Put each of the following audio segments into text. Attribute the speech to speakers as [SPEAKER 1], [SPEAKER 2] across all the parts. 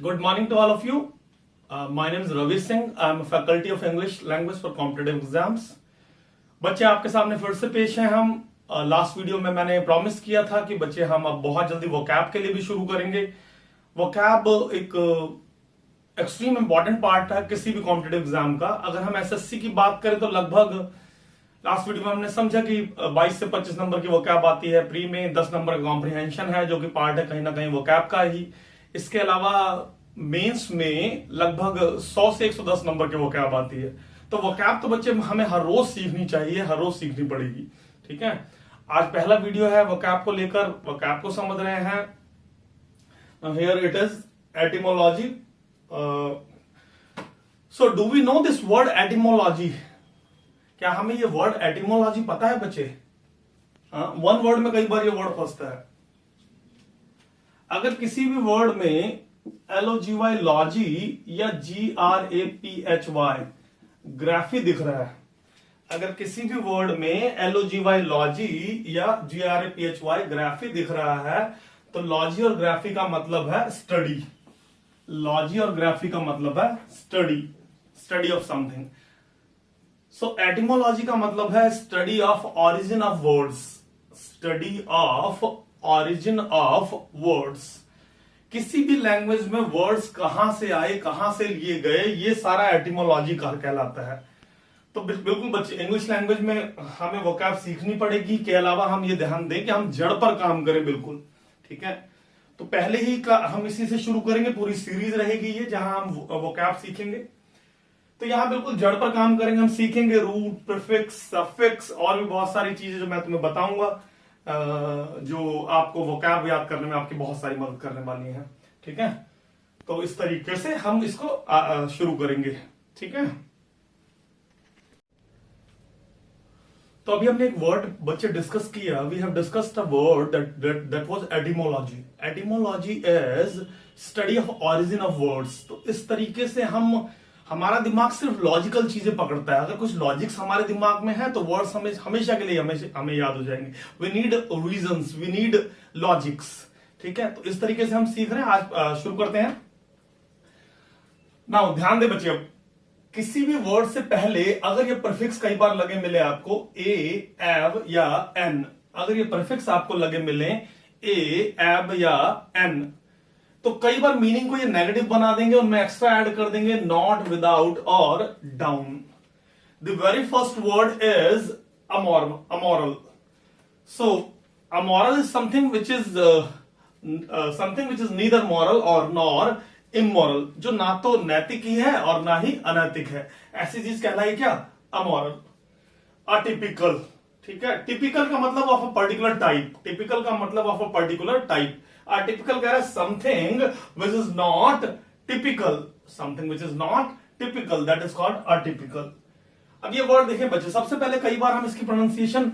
[SPEAKER 1] Good morning to all of you. My name is Ravi Singh. I am a faculty of English language for competitive exams. बच्चे आपके सामने फिर से पेश हैं हम। लास्ट वीडियो में मैंने प्रॉमिस किया था कि बच्चे हम अब बहुत जल्दी वोकैब के लिए भी शुरू करेंगे। वोकैब एक एक्सट्रीम इंपॉर्टेंट पार्ट है किसी भी कॉम्पिटिटिव एग्जाम का। अगर हम एसएससी की बात करें तो लगभग लास्ट वीडियो में हमने समझा कि 22 से 25 नंबर की वोकैब आती है। प्री में 10 नंबर का कॉम्प्रिहेंशन है जो कि पार्ट है कहीं ना कहीं वोकैब का ही। इसके अलावा मेंस में लगभग 100 से 110 नंबर की वोकैब आती है। तो वोकैब तो बच्चे हमें हर रोज सीखनी चाहिए, हर रोज सीखनी पड़ेगी। ठीक है, आज पहला वीडियो है वोकैब को लेकर। वोकैब को समझ रहे हैं। Here it is etymology. So do we know this word etymology? क्या हमें ये वर्ड एटिमोलॉजी पता है बच्चे? वन वर्ड में कई बार ये वर्ड फंसता है। अगर किसी भी वर्ड में LOGY लॉजी या GRAPHY ग्राफी दिख रहा है, अगर किसी भी वर्ड में LOGY लॉजी या GRAPHY ग्राफी दिख रहा है तो लॉजी और ग्राफी का मतलब है स्टडी। लॉजी और ग्राफी का मतलब है study, study of something. So etymology का मतलब है study of origin of words, study of origin of words. किसी भी लैंग्वेज में वर्ड्स कहां से आए, कहां से लिए गए, ये सारा एटिमोलॉजी कहलाता है। तो बिल्कुल बच्चे इंग्लिश लैंग्वेज में हमें वोकैब सीखनी पड़ेगी। के अलावा हम ये ध्यान दें कि हम जड़ पर काम करें बिल्कुल। ठीक है, तो पहले ही हम इसी से शुरू करेंगे। पूरी सीरीज रहेगी ये जहां हम वोकैब सीखेंगे। तो यहां बिल्कुल जड़ पर काम करेंगे। हम सीखेंगे रूट, प्रीफिक्स, सफिक्स और भी बहुत सारी चीजें जो मैं तुम्हें बताऊंगा, जो आपको वोकैब याद करने में आपकी बहुत सारी मदद करने वाली है। ठीक है, तो इस तरीके से हम इसको शुरू करेंगे। ठीक है, तो अभी हमने एक वर्ड बच्चे डिस्कस किया। We have discussed a word that was etymology. Etymology is study of origin of words. तो इस तरीके से हमारा दिमाग सिर्फ लॉजिकल चीजें पकड़ता है। अगर कुछ लॉजिक्स हमारे दिमाग में है तो वर्ड्स हमेशा के लिए हमें याद हो जाएंगे। We need reasons, we need logics. ठीक है, तो इस तरीके से हम सीख रहे हैं। आज शुरू करते हैं। नाउ ध्यान दे बच्चे, अब किसी भी वर्ड से पहले अगर ये प्रीफिक्स कई बार लगे मिले आपको, ए, एब या एन, अगर ये प्रीफिक्स आपको लगे मिले ए, एब या एन, तो कई बार मीनिंग को ये नेगेटिव बना देंगे, उनमें एक्स्ट्रा ऐड कर देंगे नॉट, विदाउट और down. The very first word is amoral. So amoral is something which is neither moral और नॉर इमोरल, जो ना तो नैतिक ही है और ना ही अनैतिक है। ऐसी चीज कहलाई क्या? अमोरल। अटिपिकल। ठीक है, टिपिकल का मतलब of a particular type. Typical का मतलब of a particular type. Atypical कह रहा है something which is not typical. Something which is not typical, that is called atypical. अब ये वर्ड देखें बच्चे, सबसे पहले कई बार हम इसकी प्रोनाउंसिएशन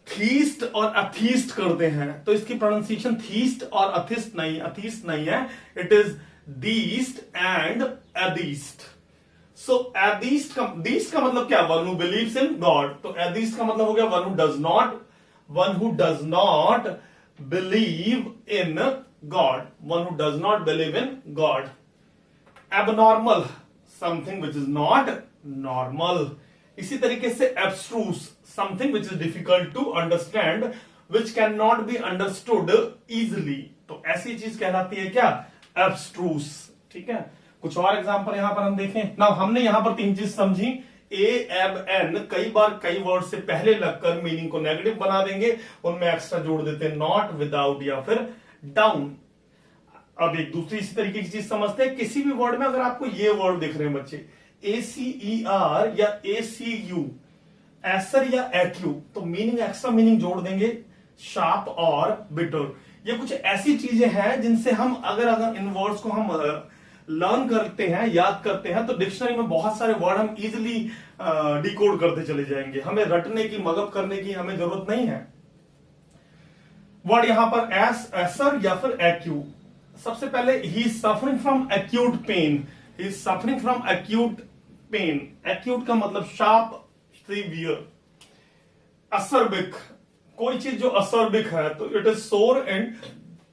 [SPEAKER 1] थीस्ट और अथीस्ट करते हैं। तो इसकी प्रोनाउंसिएशन थीस्ट और अथीस्ट नहीं है। It is theist and atheist. So atheist का मतलब क्या? One who believes in God. तो एदीस्ट का मतलब हो गया one who does not believe in God. One who does not believe in God. Abnormal, something which is not normal. इसी तरीके से abstruse, something which is difficult to understand, which can not be understood easily. तो ऐसी चीज कहलाती है क्या? Abstruse. ठीक है, कुछ और एग्जांपल यहां पर हम देखें ना। हमने यहां पर 3 चीज समझी। ए, एब, एन कई बार कई वर्ड से पहले लगकर मीनिंग को नेगेटिव बना देंगे, उनमें एक्स्ट्रा जोड़ देते हैं नॉट, विदाउट या फिर डाउन। अब एक दूसरी इसी तरीके की चीज समझते हैं। किसी भी वर्ड में अगर आपको ये वर्ड दिख रहे हैं बच्चे, ACER या ACU, एसर या एक्यू, तो मीनिंग एक्स्ट्रा मीनिंग जोड़ देंगे शार्प और बिटर। ये कुछ ऐसी चीजें हैं जिनसे हम अगर इन वर्ड्स को हम लर्न करते हैं, याद करते हैं, तो डिक्शनरी में बहुत सारे वर्ड हम इजिली डिकोड करते चले जाएंगे। हमें रटने की, मगअप करने की हमें जरूरत नहीं है। वर्ड यहां पर एसर या फिर एक्यू। सबसे पहले he is suffering from acute pain. He is suffering from acute pain. Acute का मतलब शार्प, सीवियर। असर्बिक, कोई चीज जो असर्बिक है तो इट इज सोर एंड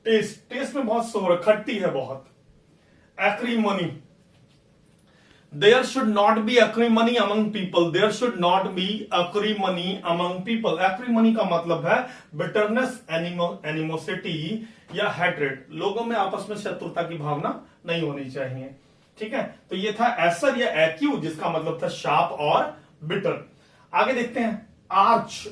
[SPEAKER 1] टेस्ट। टेस्ट में बहुत सोर है, खट्टी है बहुत। acrimony. There should not be acrimony among people. There should not be acrimony among people. Acrimony का मतलब है bitterness, animosity या hatred. लोगों में आपस में शत्रुता की भावना नहीं होनी चाहिए. ठीक है, तो ये था एसर या एक्यू, जिसका मतलब था शार्प और बिटर. आगे देखते हैं आर्च.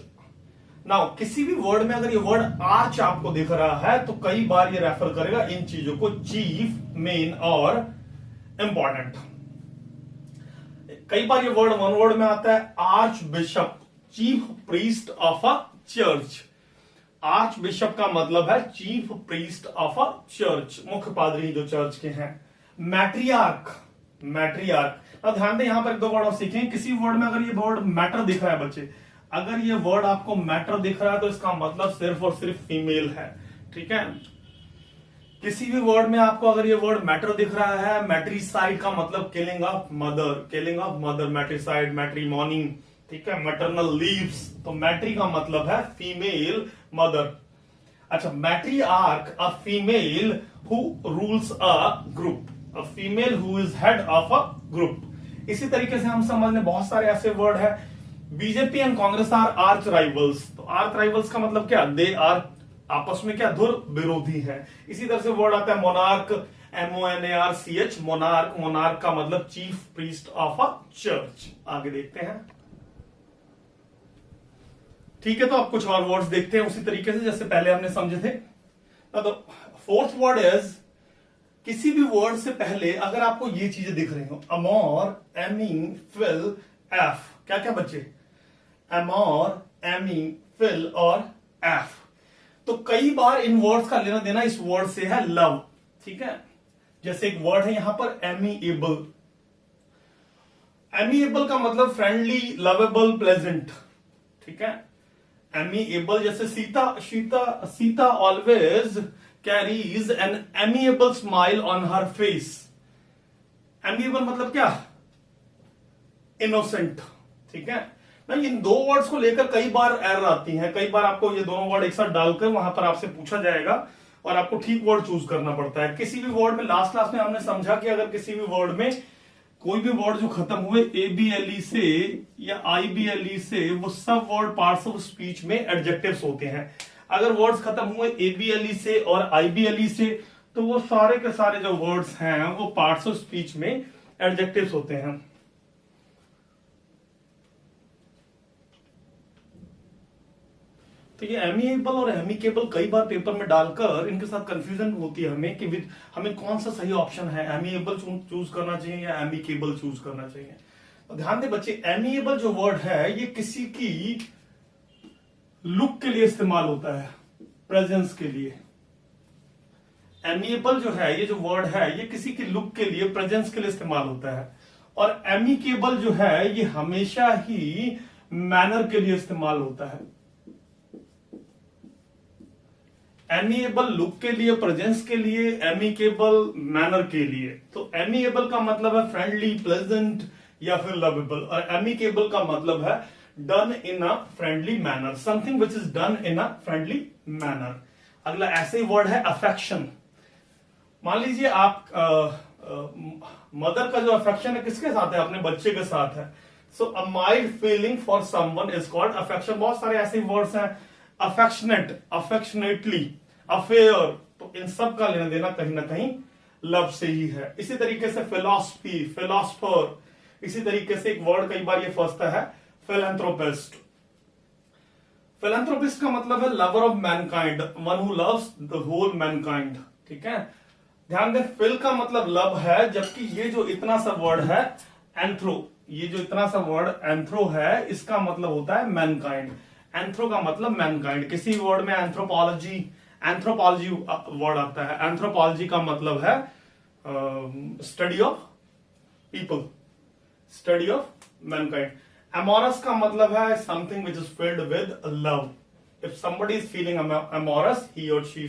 [SPEAKER 1] नाउ किसी भी वर्ड में अगर ये वर्ड आर्च आपको दिख रहा है तो कई बार ये रेफर करेगा इन चीजों को, चीफ, मेन और इंपॉर्टेंट. कई बार ये वर्ड वन वर्ड में आता है. Arch bishop, chief priest of a church. Arch bishop का मतलब है chief priest of a church, मुख्य पादरी जो चर्च के हैं. मैट्रियार्क, मैट्रियार्क. अब ध्यान दें, यहां पर एक दो वर्ड और सीखें. किसी वर्ड में अगर ये वर्ड मैटर दिख रहा है बच्चे, अगर ये वर्ड आपको मैटर दिख रहा है तो इसका मतलब सिर्फ और सिर्फ फीमेल है. ठीक है, किसी भी वर्ड में आपको अगर ये वर्ड मैटर दिख रहा है, मैट्रिसाइड का मतलब killing of mother, killing of mother, matricide, matrimony. ठीक है, मैटरनल लीव्स, तो मैट्री का मतलब है फीमेल मदर. अच्छा, matriarch, a female who rules a group, a female who is head of a group. इसी तरीके से हम समझ लें बहुत सारे ऐसे वर्ड है. BJP and Congress are arch rivals. तो आर्च राइवल्स का मतलब क्या, दे आर आपस में क्या, धुर विरोधी है. इसी तरह से वर्ड आता है मोनार्क, MONARCH, मोनार्क. मोनार्क का मतलब chief priest of a church. आगे देखते हैं. ठीक है, तो अब कुछ और वर्ड्स देखते हैं उसी तरीके से जैसे पहले हमने समझे थे. तो फोर्थ वर्ड इज, किसी भी वर्ड से पहले अगर आपको ये चीजें दिख रही हो, अमोर, एमी, फिल, एफ. क्या क्या बच्चे, अमोर, एमी, फिल और एफ. तो कई बार इन वर्ड्स का लेना देना इस वर्ड से है लव. ठीक है, जैसे एक वर्ड है यहां पर एमीएबल. एमीएबल का मतलब फ्रेंडली, लवेबल, प्लेजेंट. ठीक है, एमीएबल. जैसे Sita always carries an amiable smile on her face. Amiable मतलब क्या, इनोसेंट. ठीक है ना, इन दो वर्ड्स को लेकर कई बार एरर आती हैं. कई बार आपको ये दोनों वर्ड एक साथ डालकर वहां पर आपसे पूछा जाएगा और आपको ठीक वर्ड चूज करना पड़ता है. किसी भी वर्ड में लास्ट क्लास में हमने समझा कि अगर किसी भी वर्ड में कोई भी वर्ड जो खत्म हुए ABLE से या IBLE से, वो सब वर्ड पार्ट्स ऑफ स्पीच में एडजेक्टिव्स होते हैं. अगर वर्ड्स खत्म हुए ABLE से और IBLE से तो वो सारे के सारे जो वर्ड्स हैं वो पार्ट्स ऑफ स्पीच में एडजेक्टिव्स होते हैं. तो ये एमिएबल और एमिकेबल कई बार पेपर में डालकर इनके साथ कंफ्यूजन होती है हमें कि हमें कौन सा सही ऑप्शन है, एमिएबल चूज करना चाहिए या एमिकेबल चूज करना चाहिए. तो ध्यान दे बच्चे, एमिएबल जो वर्ड है ये किसी की लुक के लिए इस्तेमाल होता है, प्रेजेंस के लिए. एमिएबल जो है ये जो वर्ड है ये किसी की लुक के लिए, प्रेजेंस के लिए इस्तेमाल होता है. और एमिकेबल जो है ये हमेशा ही मैनर के लिए इस्तेमाल होता है. एमिएबल लुक के लिए, प्रेजेंस के लिए, एमिकेबल मैनर के लिए. तो एमिएबल का मतलब है फ्रेंडली, प्लेजेंट या फिर लवेबल, और एमिकेबल का मतलब है done in a friendly manner, something which is done in a friendly manner. अगला ऐसे ही वर्ड है अफेक्शन. मान लीजिए आप मदर का जो अफेक्शन है किसके साथ है, अपने बच्चे के साथ है. So a mild feeling for someone is called affection. बहुत सारे ऐसे वर्ड्स हैं, अफेक्शनेट, अफेक्शनेटली, अफेयर. तो इन सब का लेना देना कहीं ना कहीं लव से ही है. इसी तरीके से फिलॉसफी, फिलोसफर. इसी तरीके से एक वर्ड कई बार ये फंसता है, फिलैंथ्रोपिस्ट. फिलैंथ्रोपिस्ट का मतलब है lover of mankind, one who loves the whole mankind. ठीक है, ध्यान दें, फिल का मतलब लव है, जबकि ये जो इतना सा वर्ड है एंथ्रो, ये जो इतना सा वर्ड एंथ्रो है इसका मतलब होता है मैनकाइंड. एंथ्रो का मतलब मैनकाइंड. किसी वर्ड में एंथ्रोपोलॉजी वर्ड आता है. एंथ्रोपोलॉजी का मतलब है study of people, study of mankind. Amorous का मतलब है something which is filled with love. If somebody is feeling amorous, he और शी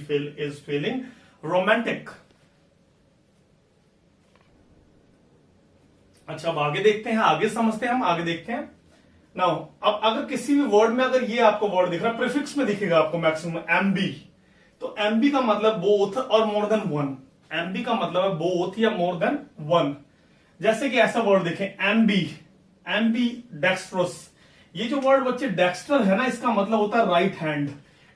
[SPEAKER 1] इज फीलिंग रोमांटिक. अच्छा, अब आगे देखते हैं, आगे समझते हैं हम, आगे देखते हैं. नाउ अब अगर किसी भी वर्ड में अगर ये आपको वर्ड दिख रहा है, प्रीफिक्स में दिखेगा आपको मैक्सिमम एमबी. तो एमबी का मतलब बोथ और मोर देन वन. एम्बी का मतलब है बोथ या मोर देन वन। जैसे कि ऐसा वर्ड देखें एम्बी, एम्बी डेक्स्ट्रस। ये जो वर्ड बच्चे डेक्स्टर है ना, इसका मतलब होता है राइट हैंड।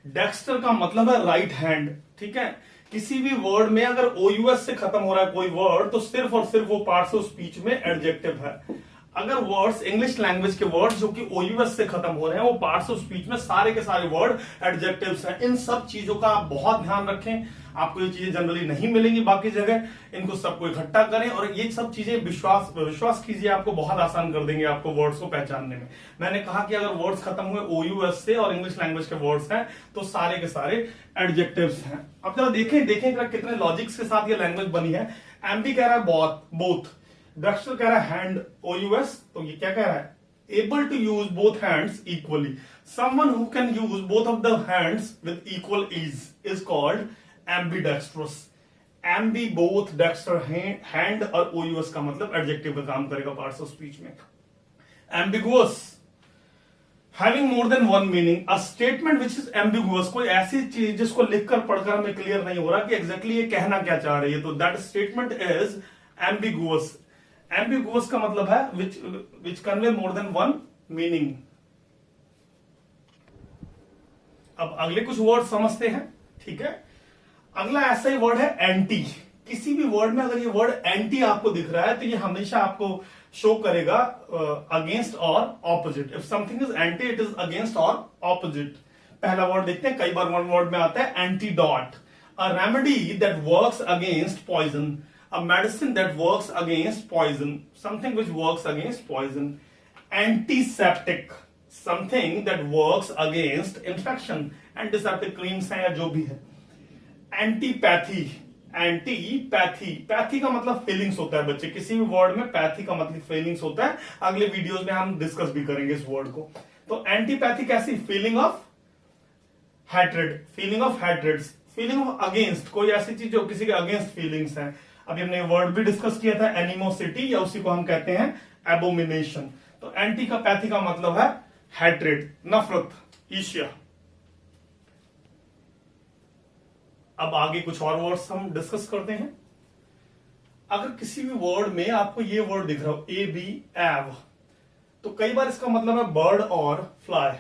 [SPEAKER 1] डेक्स्टर का मतलब है राइट हैंड, ठीक है। किसी भी वर्ड में अगर ओयूएस से खत्म हो रहा है कोई वर्ड, तो सिर्फ और सिर्फ वो पार्ट्स ऑफ स्पीच में एडजेक्टिव है। अगर वर्ड्स इंग्लिश लैंग्वेज के वर्ड्स जो कि ओयूएस से खत्म हो रहे हैं, वो पार्ट्स ऑफ स्पीच में सारे के सारे वर्ड एडजेक्टिव्स हैं। इन सब चीजों का आप बहुत ध्यान रखें। आपको ये चीजें जनरली नहीं मिलेंगी बाकी जगह, इनको सबको इकट्ठा करें और ये सब चीजें विश्वास कीजिए, आपको बहुत आसान कर देंगे आपको वर्ड्स को पहचानने में। मैंने कहा कि अगर वर्ड्स खत्म हुए ओयूएस से और इंग्लिश लैंग्वेज के वर्ड्स हैं, तो सारे के सारे एडजेक्टिव्स हैं। अब जरा देखें कितने लॉजिक्स के साथ ये लैंग्वेज बनी है। एम्बी कह रहा है बोथ, डेक्स्टर कह रहा है हैंड ओयूएस, तो ये क्या कह रहा है, able to use both hands equally. Someone who can use both of the hands with equal ease is called ambidextrous. Ambi, both, dexter, hand और OUS का मतलब एडजेक्टिव का काम करेगा पार्ट्स ऑफ स्पीच में। Ambiguous, having more than one meaning. A statement which is ambiguous, कोई ऐसी चीज जिसको लिखकर पढ़कर हमें क्लियर नहीं हो रहा कि एग्जैक्टली ये कहना क्या चाह रही है, तो that statement is ambiguous. Ambiguous का मतलब है which convey more than one meaning. अब अगले कुछ वर्ड समझते हैं, ठीक है। अगला ऐसा ही वर्ड है एंटी। किसी भी वर्ड में अगर ये वर्ड एंटी आपको दिख रहा है, तो ये हमेशा आपको शो करेगा अगेंस्ट और opposite. If something is anti, it is against और ऑपोजिट। पहला वर्ड देखते हैं, कई बार वन वर्ड में आता है antidote, a remedy that works against poison, a medicine that works against poison, something which works against poison. Antiseptic, something that works against infection. Antiseptic creams हैं या जो भी है। Antipathy, एंटीपैथी, पैथी का मतलब फीलिंग्स होता है बच्चे, किसी भी वर्ड में पैथी का मतलब फीलिंग्स होता है। अगले वीडियोस में हम डिस्कस भी करेंगे इस वर्ड को। तो एंटीपैथी कैसी, feeling of hatred, feeling of hatred, feeling of against, कोई ऐसी चीज जो किसी के अगेंस्ट फीलिंग्स है। अभी हमने वर्ड भी डिस्कस किया था एनिमोसिटी, या उसी को हम कहते हैं एबोमिनेशन। तो एंटी का पैथी का मतलब है हैट्रेड, नफरत, ईर्ष्या। अब आगे कुछ और वर्ड्स हम डिस्कस करते हैं। अगर किसी भी वर्ड में आपको ये वर्ड दिख रहा हो ए बी एव, तो कई बार इसका मतलब है बर्ड और फ्लाई।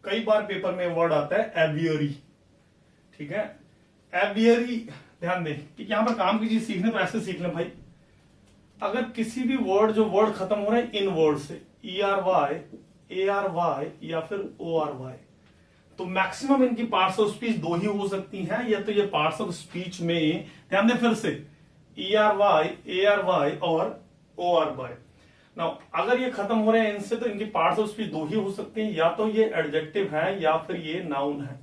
[SPEAKER 1] कई बार पेपर में वर्ड आता है एवियरी, ठीक है। एवियरी, ध्यान दें कि यहां पर काम की चीज सीखने तो ऐसे सीख लें भाई। अगर किसी भी वर्ड जो वर्ड खत्म हो रहा है इन वर्ड से, E R Y, A R Y या फिर ओ आर वाई, तो मैक्सिमम इनकी पार्ट्स ऑफ स्पीच दो ही हो सकती हैं। या तो ये पार्ट्स ऑफ स्पीच में, ध्यान दें फिर से, E R Y, A R Y और ओ आर वाई। नाउ अगर ये खत्म हो रहे हैं इनसे, तो इनकी पार्ट्स ऑफ स्पीच दो ही हो सकती हैं, या तो ये एडजेक्टिव है या फिर ये नाउन है,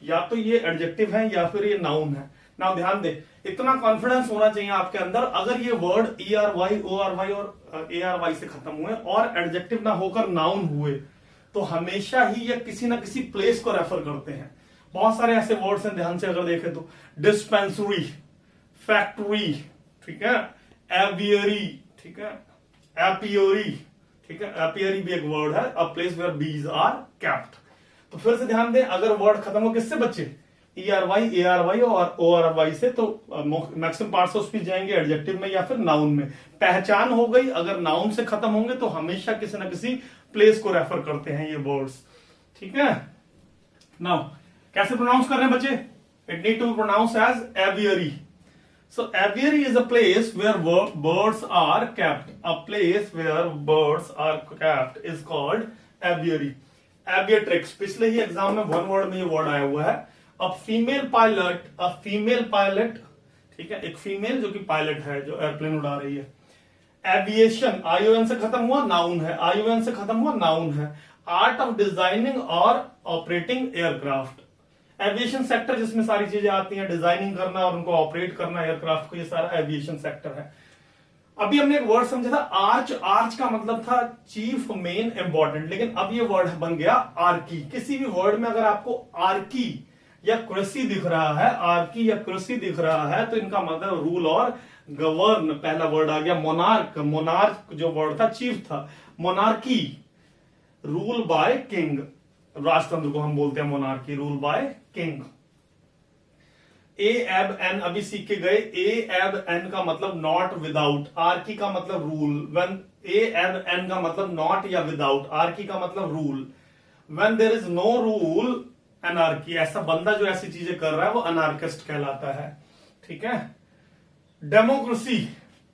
[SPEAKER 1] या तो ये एडजेक्टिव है या फिर ये नाउन है। नाउ ध्यान दे, इतना कॉन्फिडेंस होना चाहिए आपके अंदर, अगर ये word E R Y, O R Y और ए आर वाई से खत्म हुए और एडजेक्टिव ना होकर नाउन हुए, तो हमेशा ही ये किसी ना किसी प्लेस को रेफर करते हैं। बहुत सारे ऐसे वर्ड्स हैं, ध्यान से अगर देखें तो, डिस्पेंसरी, फैक्ट्री, ठीक है, एवियरी, ठीक है, एपियरी, ठीक है, एपियरी भी एक वर्ड है, अ place where bees are kept. तो फिर से ध्यान दें, अगर वर्ड खत्म हो किससे बच्चे, E R Y, A R Y और ओ आर वाई से, तो मैक्सिमम पार्ट्स ऑफ स्पीच जाएंगे एडजेक्टिव में या फिर नाउन में। पहचान हो गई, अगर नाउन से खत्म होंगे तो हमेशा किसी ना किसी प्लेस को रेफर करते हैं ये वर्ड्स, ठीक है। नाउ कैसे प्रोनाउंस कर रहे हैं बच्चे, it need to be pronounce as aviary. So aviary is a place where birds are kept, a place where birds are kept is called aviary. Aviatrix, पिछले ही एग्जाम में वन वर्ड में ये वर्ड आया हुआ है। A female pilot, a female pilot, ठीक है, एक फीमेल जो कि पायलट है, जो एयरप्लेन उड़ा रही है। एविएशन, आईओएन से खत्म हुआ नाउन है, आईओएन से खत्म हुआ नाउन है। आर्ट ऑफ डिजाइनिंग और ऑपरेटिंग एयरक्राफ्ट, एविएशन सेक्टर जिसमें सारी चीजें आती हैं, डिजाइनिंग करना और उनको ऑपरेट करना एयरक्राफ्ट को, ये सारा एविएशन सेक्टर है। अभी हमने एक वर्ड समझा था आर्च, आर्च का मतलब था चीफ, मेन, इंपॉर्टेंट, लेकिन अब ये वर्ड बन गया आर्की। किसी भी वर्ड में अगर आपको आर्की या कृषि दिख रहा है, आर्की या कृषि दिख रहा है, तो इनका मतलब रूल और गवर्न। पहला वर्ड आ गया मोनार्क, मोनार्क जो वर्ड था चीफ था। मोनार्की, रूल बाय किंग, राजतंत्र को हम बोलते हैं मोनार्की, रूल बाय किंग। ए एब एन अभी सीख के गए। ए एब एन का मतलब नॉट विदाउट, आर्की का मतलब रूल। व्हेन ए एब एन का मतलब नॉट या विदाउट, आर्की का मतलब rule. When there is no rule anarchy, ऐसा बंदा जो ऐसी चीजें कर रहा है वो अनार्किस्ट कहलाता है। ठीक है। डेमोक्रेसी,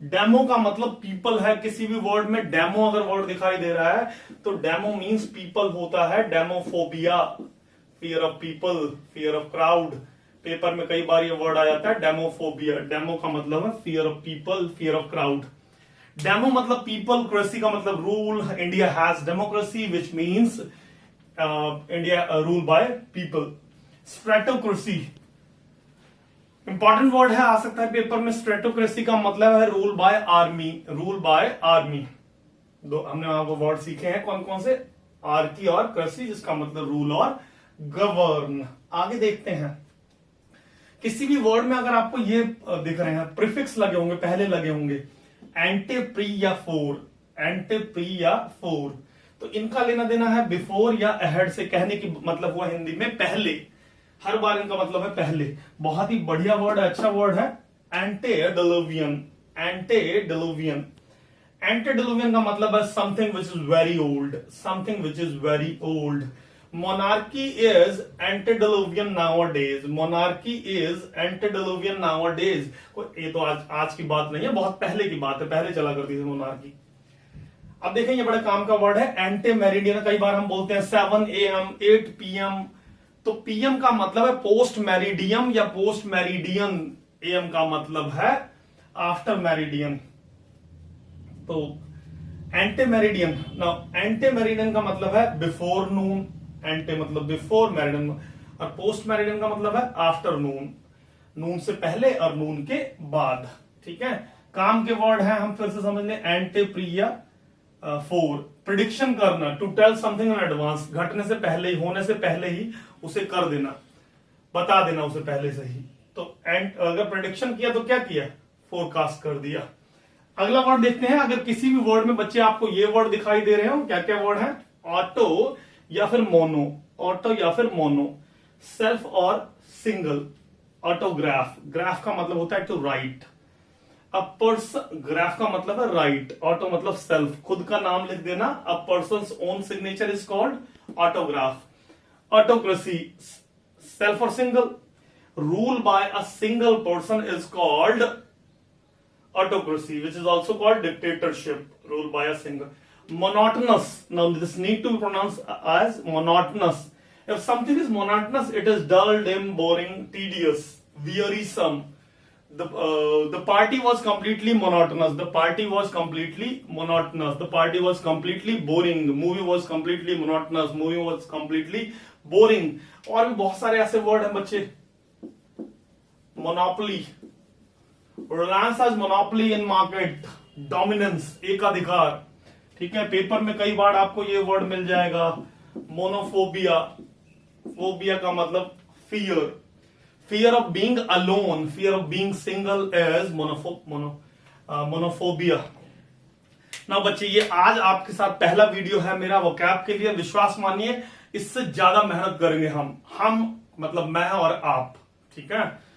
[SPEAKER 1] डेमो का मतलब पीपल है। किसी भी वर्ड में डेमो अगर वर्ड दिखाई दे रहा है तो डेमो मींस पीपल होता है। Demophobia, fear of people, fear of crowd. Paper में कई बार ये वर्ड आ जाता है डेमोफोबिया। डेमो का मतलब है fear of people, fear of crowd. Demo मतलब पीपल, क्रेसी का मतलब rule. India has democracy which means India rule by people. Stratocracy important word है, आ सकता है पेपर में। स्ट्रेटोक्रेसी का मतलब है rule by army, rule by army. दो हमने वहां वो वर्ड सीखे हैं कौन कौन से, आर्की और क्रेसी, जिसका मतलब रूल और गवर्न। आगे देखते हैं। किसी भी वर्ड में अगर आपको ये दिख रहे हैं प्रीफिक्स लगे होंगे, पहले लगे होंगे एंटे, प्री या फोर, एंटे, प्री या फोर, तो इनका लेना देना है बिफोर या अहेड से। कहने की मतलब हुआ हिंदी में पहले, हर बार इनका मतलब है पहले। बहुत ही बढ़िया वर्ड है, अच्छा वर्ड है एंटेडिलुवियन। एंटेडिलुवियन, एंटेडिलुवियन का मतलब है something which is very old, something which is very old. Monarchy is antediluvian nowadays, monarchy is antediluvian nowadays. ये तो आज की बात नहीं है, बहुत पहले की बात है, पहले चला करती थी मोनार्की। अब देखें ये बड़े काम का वर्ड है एंटे मेरिडियन। कई बार हम बोलते हैं 7 AM 8 PM, तो पीएम का मतलब है पोस्ट मेरिडियम या पोस्ट मेरिडियन। एम का मतलब है आफ्टर मेरिडियन। तो एंटे मेरिडियन, नाउ एंटे मेरिडियन का मतलब है बिफोर नून। एंटे मतलब बिफोर मेरिडियन, और पोस्ट मेरिडियन का मतलब है आफ्टर नून, नून से पहले और नून के बाद। ठीक है। काम के वर्ड है, हम फिर से समझ लें। एंटे, प्रिया, फोर, प्रिडिक्शन करना, to tell something in advance, घटने से पहले ही, होने से पहले ही उसे कर देना, बता देना उसे पहले से ही। तो एंड अगर प्रिडिक्शन किया तो क्या किया, फोरकास्ट कर दिया। अगला वर्ड देखते हैं। अगर किसी भी वर्ड में बच्चे आपको ये वर्ड दिखाई दे रहे हो, क्या क्या वर्ड है, ऑटो या फिर मोनो, ऑटो या फिर मोनो, सेल्फ और सिंगल, ऑटोग्राफ, ग्राफ का मतलब होता है to write, a person, graph का मतलब है राइट, ऑटो मतलब सेल्फ, खुद का नाम लिख देना, a person's own signature is called autograph. Autocracy, self और single, rule by a single person is called autocracy, which is also called dictatorship, ruled by a single. Monotonous, now this need to be pronounced as monotonous. If something is monotonous, it is dull, dim, boring, tedious, wearisome. The party was completely monotonous. The party was completely monotonous. The party was completely boring. The movie was completely monotonous. Movie was completely boring. और भी बहुत सारे ऐसे word हैं बच्चे। Monopoly, Reliance has monopoly in market, dominance, एकाधिकार। ठीक है। पेपर में कई बार आपको ये वर्ड मिल जाएगा। मोनोफोबिया, फोबिया का मतलब fear, fear of being alone, fear of being single is monophobia. ना बच्चे, ये आज आपके साथ पहला वीडियो है मेरा वोकैब के लिए। विश्वास मानिए इससे ज्यादा मेहनत करेंगे हम मतलब मैं और आप। ठीक है।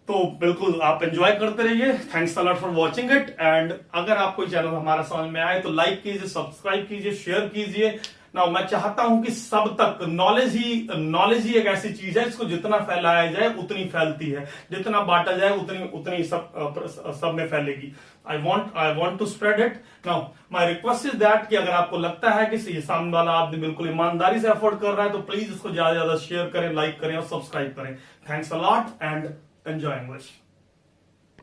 [SPEAKER 1] तो बिल्कुल आप एंजॉय करते रहिए। Thanks a lot for watching it. And अगर आपको चैनल हमारा समझ में आए तो लाइक कीजिए, सब्सक्राइब कीजिए, शेयर कीजिए। ना मैं चाहता हूं कि सब तक नॉलेज ही एक ऐसी चीज है जिसको जितना फैलाया जाए उतनी फैलती है, जितना बांटा जाए उतनी सब में फैलेगी। I want to spread it. Now my request is that कि अगर आपको लगता है कि ये सामने वाला आदमी बिल्कुल ईमानदारी से एफोर्ड कर रहा है तो प्लीज इसको ज्यादा से ज्यादा शेयर करें, लाइक करें और सब्सक्राइब करें। Thanks a lot and enjoy English.